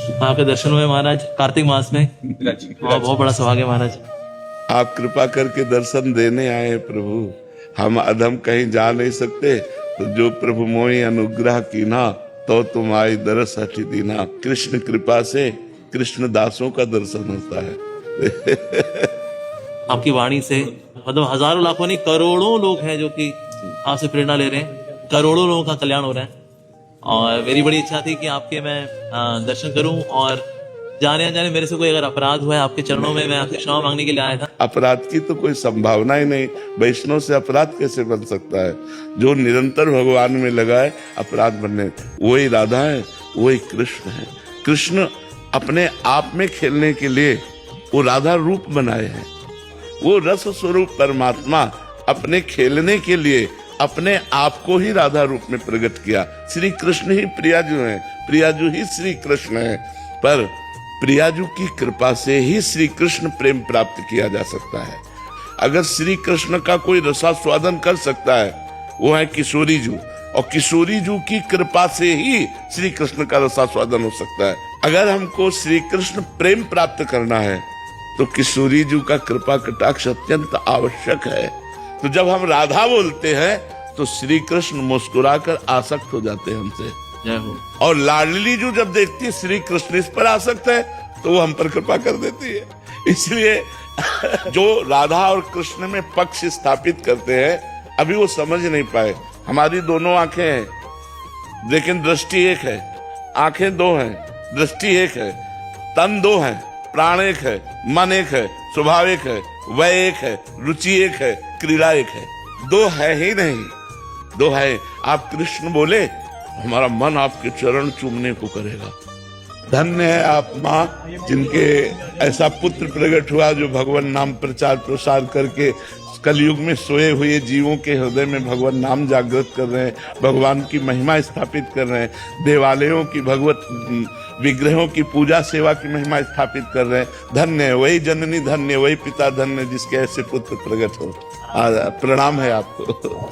आपके दर्शन हुए महाराज कार्तिक मास में, बहुत बड़ा सौभाग्य है महाराज। आप कृपा करके दर्शन देने आए हैं प्रभु। हम अधम कहीं जा नहीं सकते, तो जो प्रभु मोहि अनुग्रह कीना तो तुम आई दरस हटि दीना। कृष्ण कृपा से कृष्ण दासों का दर्शन होता है। आपकी वाणी से मतलब हजारों लाखों नहीं करोड़ों लोग हैं जो कि आपसे प्रेरणा ले रहे हैं, करोड़ों लोगों का कल्याण हो रहा है। और मेरी बड़ी इच्छा थी कि आपके मैं दर्शन करूं, और जाने अनजाने मेरे से कोई अगर अपराध हुआ है आपके चरणों में, मैं आपसे क्षमा मांगने के लिए आया था। अपराध की तो कोई संभावना ही नहीं, वैष्णव से अपराध कैसे बन सकता है? जो निरंतर भगवान में लगा है, अपराध बनने वही राधा है, वही कृष्ण है। कृष्ण अपने आप में खेलने के लिए वो राधा रूप बनाए हैं। वो रस स्वरूप परमात्मा अपने खेलने के लिए अपने आप को ही राधा रूप में प्रकट किया। श्री कृष्ण ही प्रियाजू हैं, प्रियाजू ही श्री कृष्ण हैं। पर प्रियाजू की कृपा से ही श्री कृष्ण प्रेम प्राप्त किया जा सकता है। अगर श्री कृष्ण का कोई रसास्वादन कर सकता है, वो है किशोरी जू, और किशोरी जू की कृपा से ही श्री कृष्ण का रसास्वादन हो सकता है। अगर हमको श्री कृष्ण प्रेम प्राप्त करना है तो किशोरी जू का कृपा कटाक्ष अत्यंत आवश्यक है। तो जब हम राधा बोलते हैं तो श्री कृष्ण मुस्कुराकर आसक्त हो जाते हैं हमसे। जय हो। और लाडली जू जब देखती है श्री कृष्ण इस पर आसक्त है, तो वो हम पर कृपा कर देती है। इसलिए जो राधा और कृष्ण में पक्ष स्थापित करते हैं, अभी वो समझ नहीं पाए। हमारी दोनों आंखें हैं, लेकिन दृष्टि एक है। आंखें दो हैं, दृष्टि एक है। तन दो है, प्राण एक है, मन एक है, स्वभाव एक है, वय एक है, रुचि एक है, क्रीड़ा एक है। दो है ही नहीं, दो है। आप कृष्ण बोले, हमारा मन आपके चरण चूमने को करेगा। धन्य है आप माँ, जिनके ऐसा पुत्र प्रकट हुआ जो भगवान नाम प्रचार प्रसार करके कलयुग में सोए हुए जीवों के हृदय में भगवान नाम जागृत कर रहे हैं, भगवान की महिमा स्थापित कर रहे हैं, देवालयों की भगवत विग्रहों की पूजा सेवा की महिमा स्थापित कर रहे हैं। धन्य है वही जननी, धन्य वही पिता, धन्य जिसके ऐसे पुत्र प्रकट हो। प्रणाम है आपको।